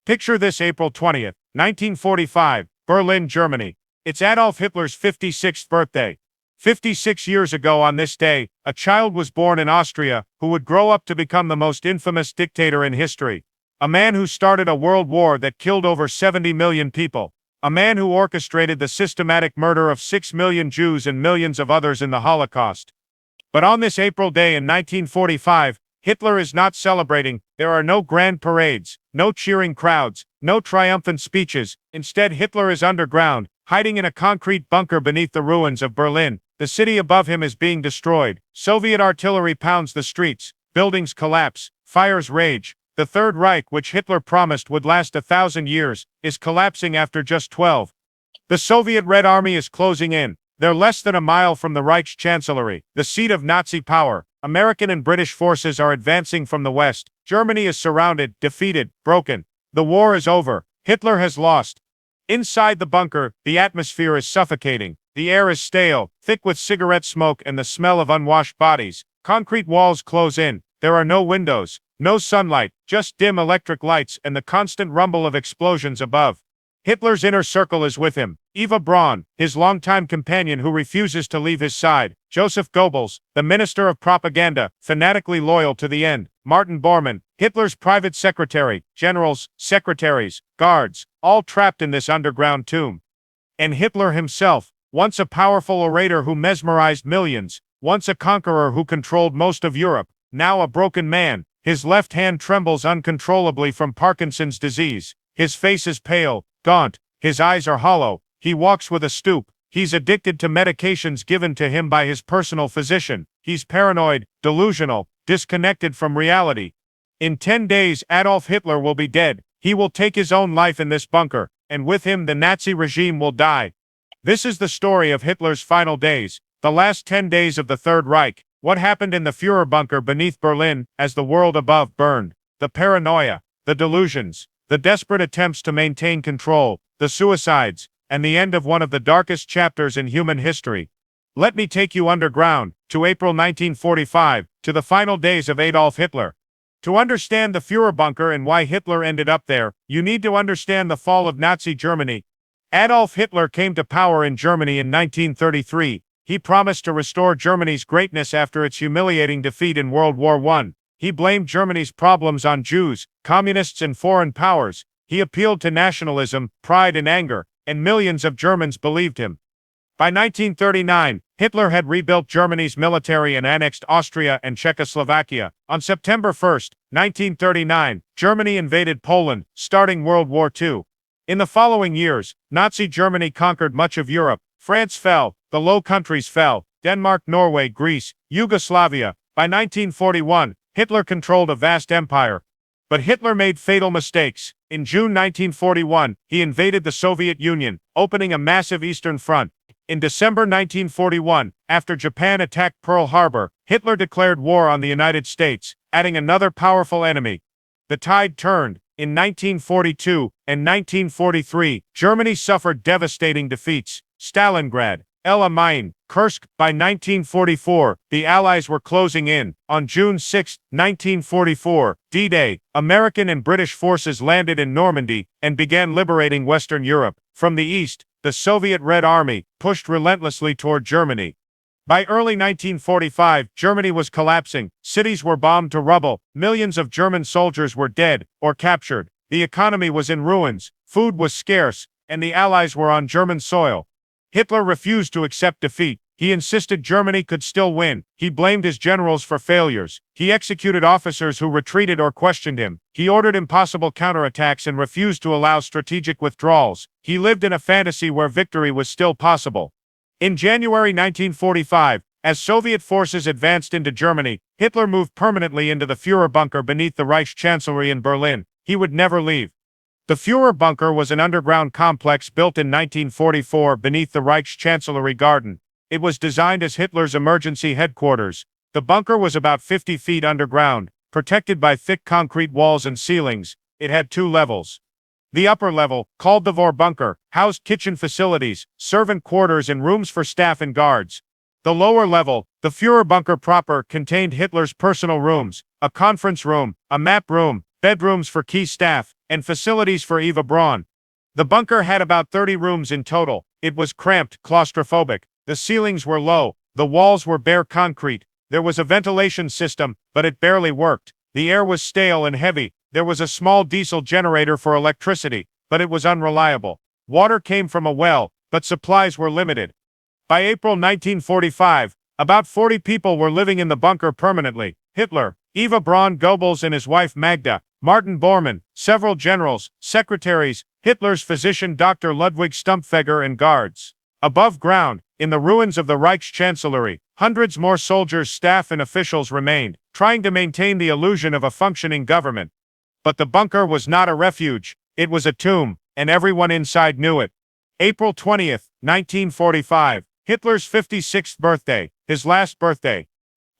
Picture this: April 20th, 1945, Berlin, Germany. It's Adolf Hitler's 56th birthday. 56 years ago on this day, a child was born in Austria who would grow up to become the most infamous dictator in history. A man who started a world war that killed over 70 million people. A man who orchestrated the systematic murder of 6 million Jews and millions of others in the Holocaust. But on this April day in 1945, Hitler is not celebrating. There are no grand parades, no cheering crowds, no triumphant speeches. Instead, Hitler is underground, hiding in a concrete bunker beneath the ruins of Berlin. The city above him is being destroyed. Soviet artillery pounds the streets. Buildings collapse. Fires rage. The Third Reich, which Hitler promised would last 1,000 years, is collapsing after just 12. The Soviet Red Army is closing in. They're less than a mile from the Reich's chancellery, the seat of Nazi power. American and British forces are advancing from the west. Germany is surrounded, defeated, broken. The war is over. Hitler has lost. Inside the bunker, the atmosphere is suffocating. The air is stale, thick with cigarette smoke and the smell of unwashed bodies. Concrete walls close in. There are no windows, no sunlight, just dim electric lights and the constant rumble of explosions above. Hitler's inner circle is with him. Eva Braun, his longtime companion who refuses to leave his side. Joseph Goebbels, the minister of propaganda, fanatically loyal to the end. Martin Bormann, Hitler's private secretary, generals, secretaries, guards, all trapped in this underground tomb. And Hitler himself, once a powerful orator who mesmerized millions, once a conqueror who controlled most of Europe, now a broken man. His left hand trembles uncontrollably from Parkinson's disease. His face is pale, gaunt, his eyes are hollow. He walks with a stoop. He's addicted to medications given to him by his personal physician. He's paranoid, delusional, disconnected from reality. In 10 days, Adolf Hitler will be dead. He will take his own life in this bunker, and with him the Nazi regime will die. This is the story of Hitler's final days, the last 10 days of the Third Reich. What happened in the Führerbunker beneath Berlin as the world above burned. The paranoia, the delusions, the desperate attempts to maintain control, the suicides, and the end of one of the darkest chapters in human history. Let me take you underground, to April 1945, to the final days of Adolf Hitler. To understand the Führerbunker and why Hitler ended up there, you need to understand the fall of Nazi Germany. Adolf Hitler came to power in Germany in 1933. He promised to restore Germany's greatness after its humiliating defeat in World War I. He blamed Germany's problems on Jews, communists and foreign powers. He appealed to nationalism, pride and anger, and millions of Germans believed him. By 1939, Hitler had rebuilt Germany's military and annexed Austria and Czechoslovakia. On September 1, 1939, Germany invaded Poland, starting World War II. In the following years, Nazi Germany conquered much of Europe. France fell, the Low Countries fell, Denmark, Norway, Greece, Yugoslavia. By 1941, Hitler controlled a vast empire. But Hitler made fatal mistakes. In June 1941, he invaded the Soviet Union, opening a massive Eastern Front. In December 1941, after Japan attacked Pearl Harbor, Hitler declared war on the United States, adding another powerful enemy. The tide turned. In 1942 and 1943, Germany suffered devastating defeats. Stalingrad, El Alamein, Kursk. By 1944, the Allies were closing in. On June 6, 1944, D-Day, American and British forces landed in Normandy and began liberating Western Europe. From the east, the Soviet Red Army pushed relentlessly toward Germany. By early 1945, Germany was collapsing. Cities were bombed to rubble. Millions of German soldiers were dead or captured. The economy was in ruins. Food was scarce, and the Allies were on German soil. Hitler refused to accept defeat. He insisted Germany could still win. He blamed his generals for failures. He executed officers who retreated or questioned him. He ordered impossible counterattacks and refused to allow strategic withdrawals. He lived in a fantasy where victory was still possible. In January 1945, as Soviet forces advanced into Germany, Hitler moved permanently into the Führerbunker beneath the Reich's chancellery in Berlin. He would never leave. The Führerbunker was an underground complex built in 1944 beneath the Reich's chancellery garden. It was designed as Hitler's emergency headquarters. The bunker was about 50 feet underground, protected by thick concrete walls and ceilings. It had 2 levels. The upper level, called the Führerbunker, housed kitchen facilities, servant quarters and rooms for staff and guards. The lower level, the Führerbunker proper, contained Hitler's personal rooms, a conference room, a map room, bedrooms for key staff, and facilities for Eva Braun. The bunker had about 30 rooms in total. It was cramped, claustrophobic. The ceilings were low. The walls were bare concrete. There was a ventilation system, but it barely worked. The air was stale and heavy. There was a small diesel generator for electricity, but it was unreliable. Water came from a well, but supplies were limited. By April 1945, about 40 people were living in the bunker permanently. Hitler, Eva Braun, Goebbels and his wife Magda, Martin Bormann, several generals, secretaries, Hitler's physician Dr. Ludwig Stumpfegger and guards. Above ground, in the ruins of the Reichschancellery, hundreds more soldiers, staff and officials remained, trying to maintain the illusion of a functioning government. But the bunker was not a refuge, it was a tomb, and everyone inside knew it. April 20th, 1945, Hitler's 56th birthday, his last birthday.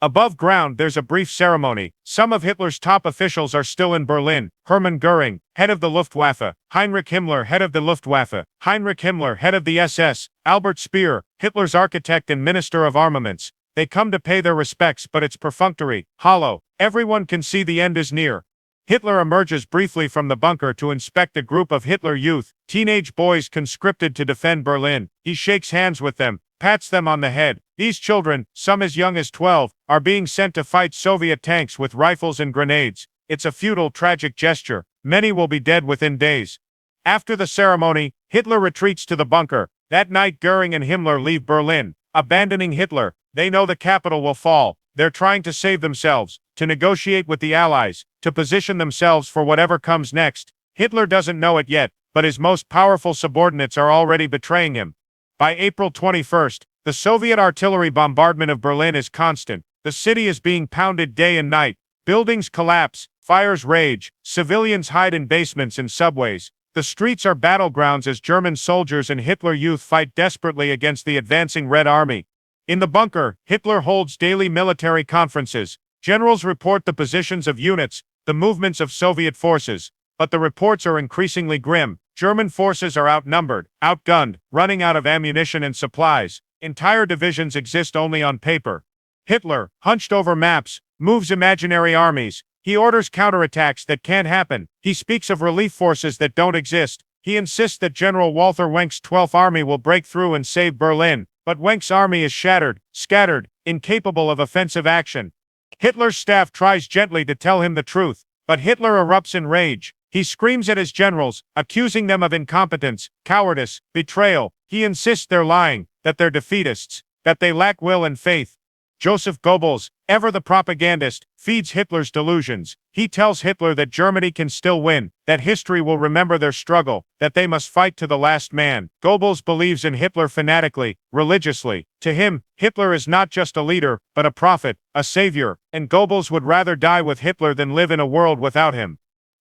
Above ground there's a brief ceremony. Some of Hitler's top officials are still in Berlin. Hermann Göring, head of the Luftwaffe, Heinrich Himmler, head of the Luftwaffe, Heinrich Himmler, head of the SS, Albert Speer, Hitler's architect and minister of armaments. They come to pay their respects, but it's perfunctory, hollow. Everyone can see the end is near. Hitler emerges briefly from the bunker to inspect a group of Hitler youth, teenage boys conscripted to defend Berlin. He shakes hands with them, pats them on the head. These children, some as young as 12, are being sent to fight Soviet tanks with rifles and grenades. It's a futile, tragic gesture. Many will be dead within days. After the ceremony, Hitler retreats to the bunker. That night Göring and Himmler leave Berlin, abandoning Hitler. They know the capital will fall. They're trying to save themselves, to negotiate with the Allies, to position themselves for whatever comes next. Hitler doesn't know it yet, but his most powerful subordinates are already betraying him. By April 21st, the Soviet artillery bombardment of Berlin is constant. The city is being pounded day and night. Buildings collapse, fires rage, civilians hide in basements and subways. The streets are battlegrounds as German soldiers and Hitler youth fight desperately against the advancing Red Army. In the bunker, Hitler holds daily military conferences. Generals report the positions of units, the movements of Soviet forces. But the reports are increasingly grim. German forces are outnumbered, outgunned, running out of ammunition and supplies. Entire divisions exist only on paper. Hitler, hunched over maps, moves imaginary armies. He orders counterattacks that can't happen. He speaks of relief forces that don't exist. He insists that General Walther Wenck's 12th Army will break through and save Berlin. But Wenck's army is shattered, scattered, incapable of offensive action. Hitler's staff tries gently to tell him the truth, but Hitler erupts in rage. He screams at his generals, accusing them of incompetence, cowardice, betrayal. He insists they're lying, that they're defeatists, that they lack will and faith. Joseph Goebbels, ever the propagandist, feeds Hitler's delusions. He tells Hitler that Germany can still win, that history will remember their struggle, that they must fight to the last man. Goebbels believes in Hitler fanatically, religiously. To him, Hitler is not just a leader, but a prophet, a savior, and Goebbels would rather die with Hitler than live in a world without him.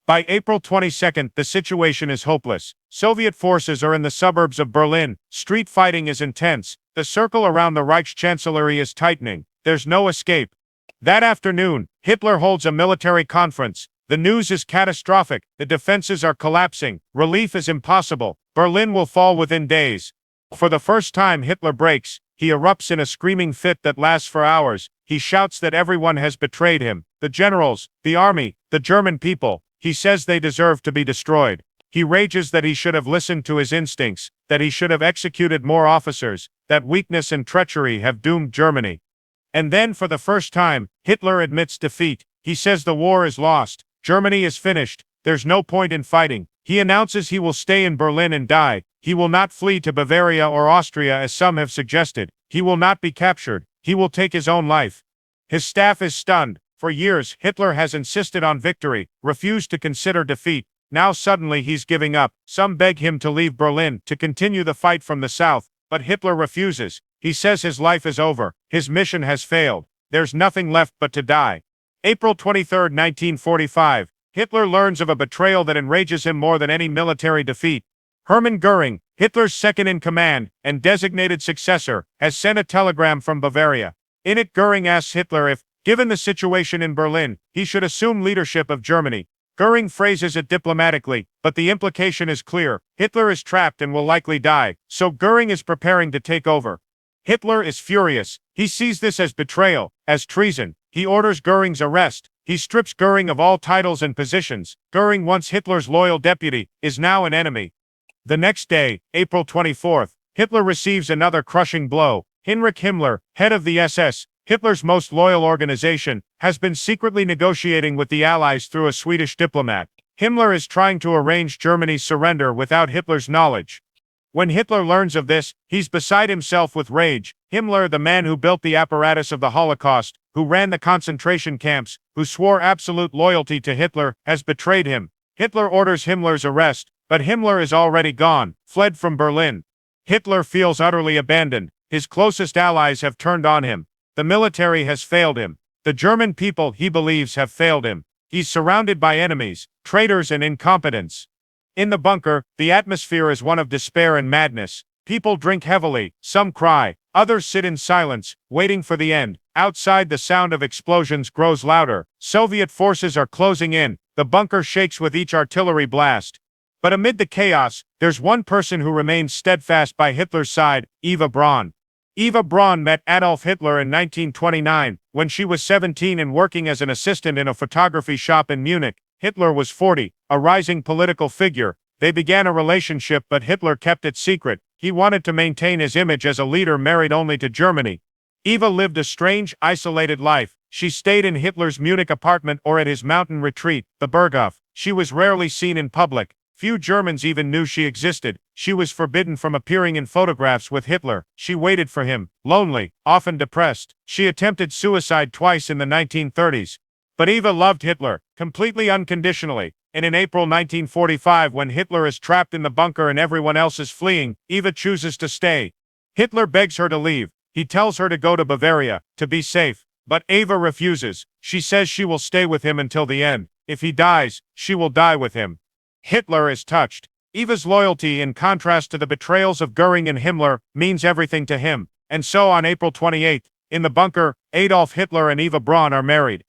By April 22nd, the situation is hopeless. Soviet forces are in the suburbs of Berlin. Street fighting is intense. The circle around the Reichschancellery is tightening. There's no escape. That afternoon, Hitler holds a military conference. The news is catastrophic. The defenses are collapsing. Relief is impossible. Berlin will fall within days. For the first time, Hitler breaks. He erupts in a screaming fit that lasts for hours. He shouts that everyone has betrayed him. The generals, the army, the German people. He says they deserve to be destroyed. He rages that he should have listened to his instincts, that he should have executed more officers, that weakness and treachery have doomed Germany. And then, for the first time, Hitler admits defeat. He says the war is lost. Germany is finished. There's no point in fighting. He announces he will stay in Berlin and die. He will not flee to Bavaria or Austria as some have suggested. He will not be captured. He will take his own life. His staff is stunned. For years, Hitler has insisted on victory, refused to consider defeat. Now suddenly he's giving up. Some beg him to leave Berlin, to continue the fight from the south, but Hitler refuses. He says his life is over. His mission has failed. There's nothing left but to die. April 23, 1945. Hitler learns of a betrayal that enrages him more than any military defeat. Hermann Göring, Hitler's second-in-command and designated successor, has sent a telegram from Bavaria. In it, Göring asks Hitler if, given the situation in Berlin, he should assume leadership of Germany. Göring phrases it diplomatically, but the implication is clear. Hitler is trapped and will likely die, so Göring is preparing to take over. Hitler is furious. He sees this as betrayal, as treason. He orders Göring's arrest. He strips Göring of all titles and positions. Göring, once Hitler's loyal deputy, is now an enemy. The next day, April 24th, Hitler receives another crushing blow. Heinrich Himmler, head of the SS, Hitler's most loyal organization, has been secretly negotiating with the Allies through a Swedish diplomat. Himmler is trying to arrange Germany's surrender without Hitler's knowledge. When Hitler learns of this, he's beside himself with rage. Himmler, the man who built the apparatus of the Holocaust, who ran the concentration camps, who swore absolute loyalty to Hitler, has betrayed him. Hitler orders Himmler's arrest, but Himmler is already gone, fled from Berlin. Hitler feels utterly abandoned. His closest allies have turned on him. The military has failed him. The German people, he believes, have failed him. He's surrounded by enemies, traitors and incompetents. In the bunker, the atmosphere is one of despair and madness. People drink heavily, some cry, others sit in silence, waiting for the end. Outside, the sound of explosions grows louder. Soviet forces are closing in. The bunker shakes with each artillery blast. But amid the chaos, there's one person who remains steadfast by Hitler's side, Eva Braun. Eva Braun met Adolf Hitler in 1929, when she was 17 and working as an assistant in a photography shop in Munich. Hitler was 40, a rising political figure. They began a relationship, but Hitler kept it secret. He wanted to maintain his image as a leader married only to Germany. Eva lived a strange, isolated life. She stayed in Hitler's Munich apartment or at his mountain retreat, the Berghof. She was rarely seen in public. Few Germans even knew she existed. She was forbidden from appearing in photographs with Hitler. She waited for him, lonely, often depressed. She attempted suicide twice in the 1930s. But Eva loved Hitler, completely unconditionally. And in April 1945, when Hitler is trapped in the bunker and everyone else is fleeing, Eva chooses to stay. Hitler begs her to leave. He tells her to go to Bavaria, to be safe. But Eva refuses. She says she will stay with him until the end. If he dies, she will die with him. Hitler is touched. Eva's loyalty, in contrast to the betrayals of Göring and Himmler, means everything to him. And so on April 28th, in the bunker, Adolf Hitler and Eva Braun are married.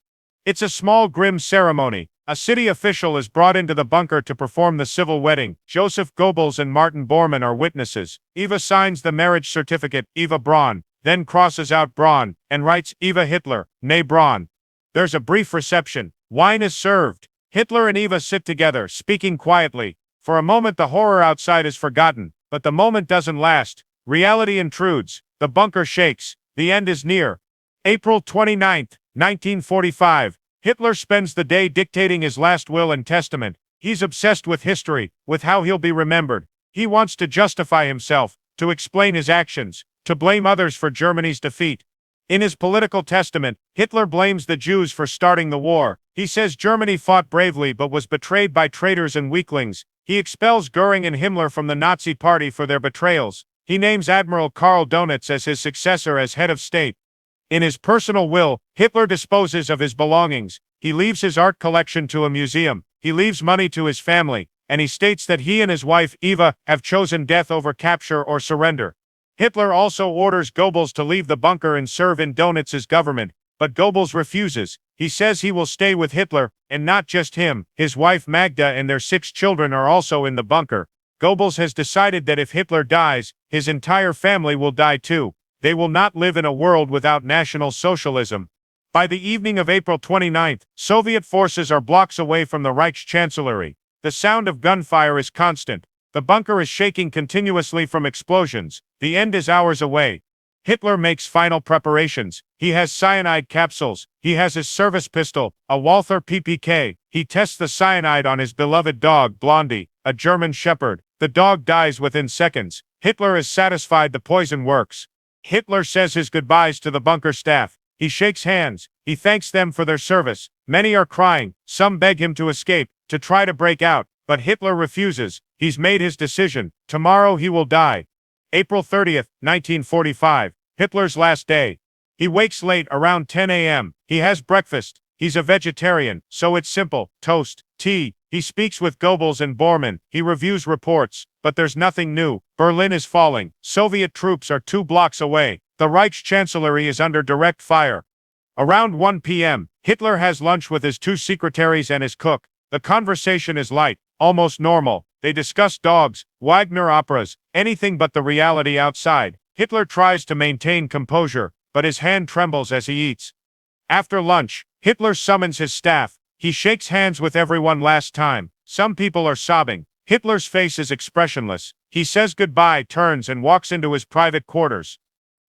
It's a small, grim ceremony. A city official is brought into the bunker to perform the civil wedding. Joseph Goebbels and Martin Bormann are witnesses. Eva signs the marriage certificate, Eva Braun, then crosses out Braun, and writes, Eva Hitler, née Braun. There's a brief reception. Wine is served. Hitler and Eva sit together, speaking quietly. For a moment the horror outside is forgotten, but the moment doesn't last. Reality intrudes. The bunker shakes. The end is near. April 29, 1945. Hitler spends the day dictating his last will and testament. He's obsessed with history, with how he'll be remembered. He wants to justify himself, to explain his actions, to blame others for Germany's defeat. In his political testament, Hitler blames the Jews for starting the war. He says Germany fought bravely but was betrayed by traitors and weaklings. He expels Göring and Himmler from the Nazi Party for their betrayals. He names Admiral Karl Dönitz as his successor as head of state. In his personal will, Hitler disposes of his belongings. He leaves his art collection to a museum. He leaves money to his family. And he states that he and his wife, Eva, have chosen death over capture or surrender. Hitler also orders Goebbels to leave the bunker and serve in Dönitz's government, but Goebbels refuses. He says he will stay with Hitler, and not just him. His wife Magda and their 6 children are also in the bunker. Goebbels has decided that if Hitler dies, his entire family will die too. They will not live in a world without National Socialism. By the evening of April 29th, Soviet forces are blocks away from the Reich Chancellery. The sound of gunfire is constant. The bunker is shaking continuously from explosions. The end is hours away. Hitler makes final preparations. He has cyanide capsules. He has his service pistol, a Walther PPK. He tests the cyanide on his beloved dog, Blondie, a German shepherd. The dog dies within seconds. Hitler is satisfied the poison works. Hitler says his goodbyes to the bunker staff. He shakes hands. He thanks them for their service. Many are crying. Some beg him to escape, to try to break out. But Hitler refuses. He's made his decision. Tomorrow he will die. April 30th, 1945. Hitler's last day. He wakes late, around 10 a.m. He has breakfast. He's a vegetarian, so it's simple: toast, tea. He speaks with Goebbels and Bormann. He reviews reports. But there's nothing new. Berlin is falling. Soviet troops are 2 blocks away. The Reich Chancellery is under direct fire. Around 1 p.m., Hitler has lunch with his 2 secretaries and his cook. The conversation is light, almost normal. They discuss dogs, Wagner operas, anything but the reality outside. Hitler tries to maintain composure, but his hand trembles as he eats. After lunch, Hitler summons his staff. He shakes hands with everyone last time. Some people are sobbing. Hitler's face is expressionless. He says goodbye, turns and walks into his private quarters.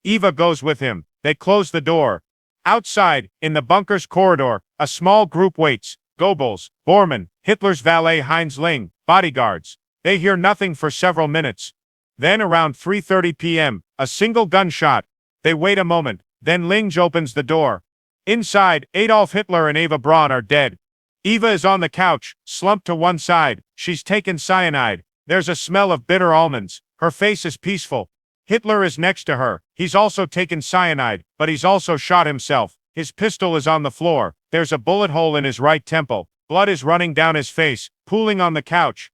Eva goes with him. They close the door. Outside, in the bunker's corridor, a small group waits. Goebbels, Bormann, Hitler's valet Heinz Ling, bodyguards. They hear nothing for several minutes. Then around 3:30 p.m., a single gunshot. They wait a moment. Then Ling opens the door. Inside, Adolf Hitler and Eva Braun are dead. Eva is on the couch, slumped to one side. She's taken cyanide. There's a smell of bitter almonds. Her face is peaceful. Hitler is next to her. He's also taken cyanide, but he's also shot himself. His pistol is on the floor. There's a bullet hole in his right temple. Blood is running down his face, pooling on the couch.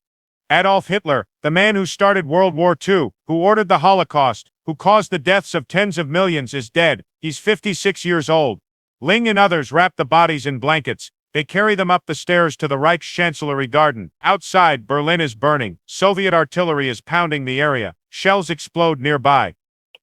Adolf Hitler, the man who started World War II, who ordered the Holocaust, who caused the deaths of tens of millions, is dead. He's 56 years old. Ling and others wrap the bodies in blankets. They carry them up the stairs to the Reichschancellery garden. Outside, Berlin is burning. Soviet artillery is pounding the area. Shells explode nearby.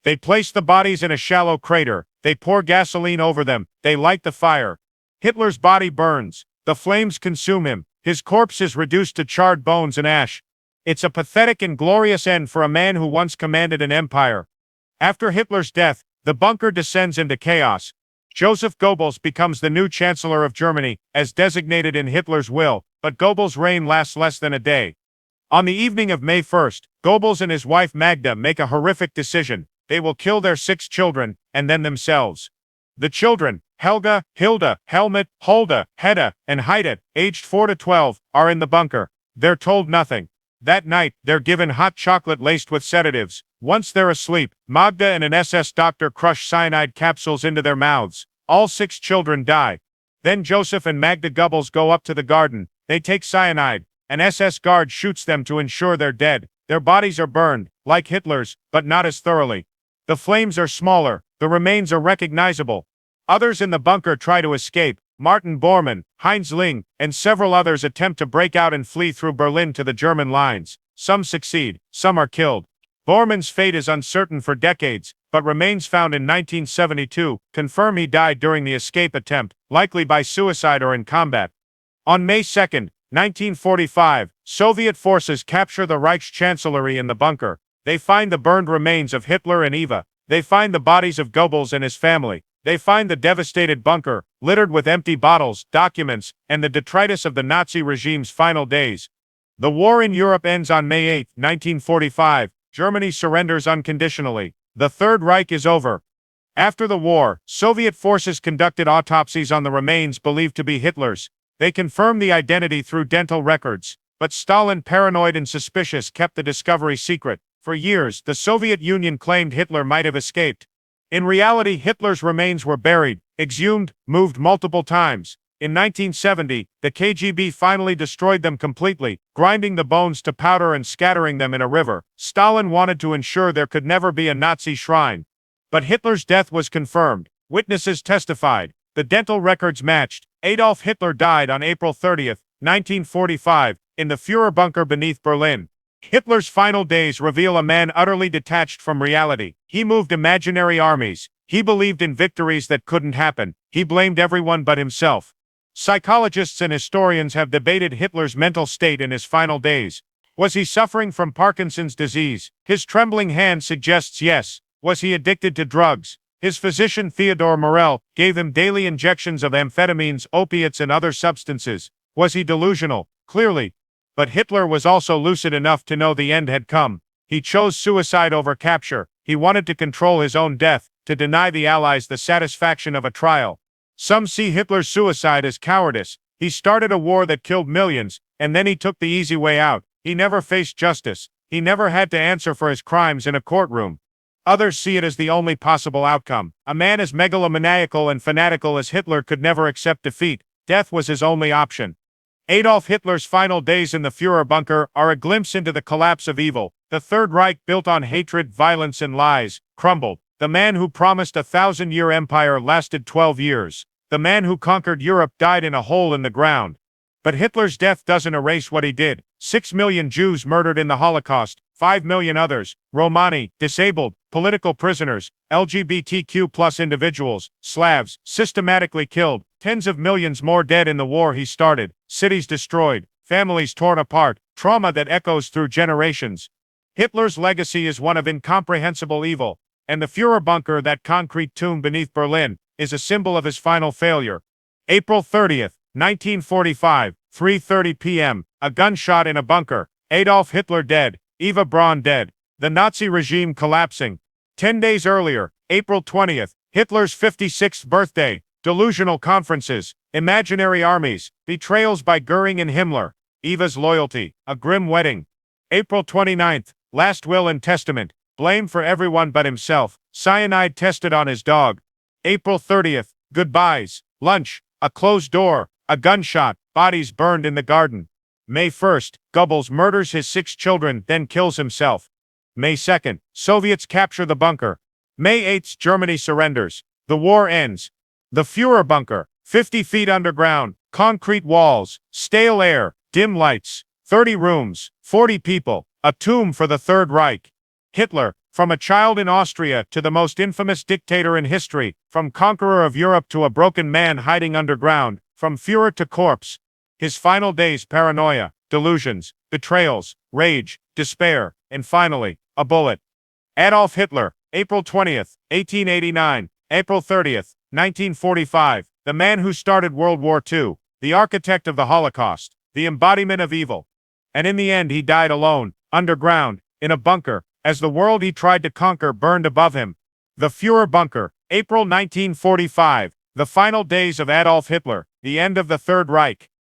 They place the bodies in a shallow crater. They pour gasoline over them. They light the fire. Hitler's body burns. The flames consume him. His corpse is reduced to charred bones and ash. It's a pathetic and glorious end for a man who once commanded an empire. After Hitler's death, the bunker descends into chaos. Joseph Goebbels becomes the new Chancellor of Germany, as designated in Hitler's will, but Goebbels' reign lasts less than a day. On the evening of May 1st, Goebbels and his wife Magda make a horrific decision. They will kill their 6 children, and then themselves. The children, Helga, Hilda, Helmut, Hulda, Hedda, and Heide, aged 4 to 12, are in the bunker. They're told nothing. That night, they're given hot chocolate laced with sedatives. Once they're asleep, Magda and an SS doctor crush cyanide capsules into their mouths. All 6 children die. Then Joseph and Magda Goebbels go up to the garden. They take cyanide. An SS guard shoots them to ensure they're dead. Their bodies are burned, like Hitler's, but not as thoroughly. The flames are smaller. The remains are recognizable. Others in the bunker try to escape. Martin Bormann, Heinz Ling, and several others attempt to break out and flee through Berlin to the German lines. Some succeed. Some are killed. Bormann's fate is uncertain for decades, but remains found in 1972 confirm he died during the escape attempt, likely by suicide or in combat. On May 2, 1945, Soviet forces capture the Reichschancellery in the bunker. They find the burned remains of Hitler and Eva. They find the bodies of Goebbels and his family. They find the devastated bunker, littered with empty bottles, documents, and the detritus of the Nazi regime's final days. The war in Europe ends on May 8, 1945. Germany surrenders unconditionally. The Third Reich is over. After the war, Soviet forces conducted autopsies on the remains believed to be Hitler's. They confirmed the identity through dental records. But Stalin, paranoid and suspicious, kept the discovery secret. For years, the Soviet Union claimed Hitler might have escaped. In reality, Hitler's remains were buried, exhumed, moved multiple times. In 1970, the KGB finally destroyed them completely, grinding the bones to powder and scattering them in a river. Stalin wanted to ensure there could never be a Nazi shrine. But Hitler's death was confirmed. Witnesses testified. The dental records matched. Adolf Hitler died on April 30, 1945, in the Führerbunker beneath Berlin. Hitler's final days reveal a man utterly detached from reality. He moved imaginary armies. He believed in victories that couldn't happen. He blamed everyone but himself. Psychologists and historians have debated Hitler's mental state in his final days. Was he suffering from Parkinson's disease? His trembling hand suggests yes. Was he addicted to drugs? His physician Theodor Morell gave him daily injections of amphetamines, opiates, and other substances. Was he delusional? Clearly. But Hitler was also lucid enough to know the end had come. He chose suicide over capture. He wanted to control his own death, to deny the Allies the satisfaction of a trial. Some see Hitler's suicide as cowardice. He started a war that killed millions, and then he took the easy way out. He never faced justice. He never had to answer for his crimes in a courtroom. Others see it as the only possible outcome. A man as megalomaniacal and fanatical as Hitler could never accept defeat. Death was his only option. Adolf Hitler's final days in the Führerbunker are a glimpse into the collapse of evil. The Third Reich, built on hatred, violence, and lies, crumbled. The man who promised a 1,000-year empire lasted 12 years. The man who conquered Europe died in a hole in the ground. But Hitler's death doesn't erase what he did. 6 million Jews murdered in the Holocaust, 5 million others, Romani, disabled, political prisoners, LGBTQ+ individuals, Slavs, systematically killed, tens of millions more dead in the war he started, cities destroyed, families torn apart, trauma that echoes through generations. Hitler's legacy is one of incomprehensible evil, and the Führerbunker, that concrete tomb beneath Berlin, is a symbol of his final failure. April 30th, 1945, 3:30 p.m., a gunshot in a bunker, Adolf Hitler dead, Eva Braun dead, the Nazi regime collapsing. 10 days earlier, April 20th, Hitler's 56th birthday, delusional conferences, imaginary armies, betrayals by Göring and Himmler, Eva's loyalty, a grim wedding. April 29th, last will and testament, blame for everyone but himself, cyanide tested on his dog. April 30th, goodbyes, lunch, a closed door, a gunshot, bodies burned in the garden. May 1st, Goebbels murders his 6 children, then kills himself. May 2nd, Soviets capture the bunker. May 8th, Germany surrenders. The war ends. The Führerbunker, 50 feet underground, concrete walls, stale air, dim lights, 30 rooms, 40 people, a tomb for the Third Reich. Hitler, from a child in Austria to the most infamous dictator in history, from conqueror of Europe to a broken man hiding underground, from Führer to corpse. His final days: paranoia, delusions, betrayals, rage, despair, and finally, a bullet. Adolf Hitler, April 20th, 1889, April 30th, 1945, the man who started World War II, the architect of the Holocaust, the embodiment of evil. And in the end he died alone, underground, in a bunker, as the world he tried to conquer burned above him. The Führerbunker, April 1945, the final days of Adolf Hitler, the end of the Third Reich.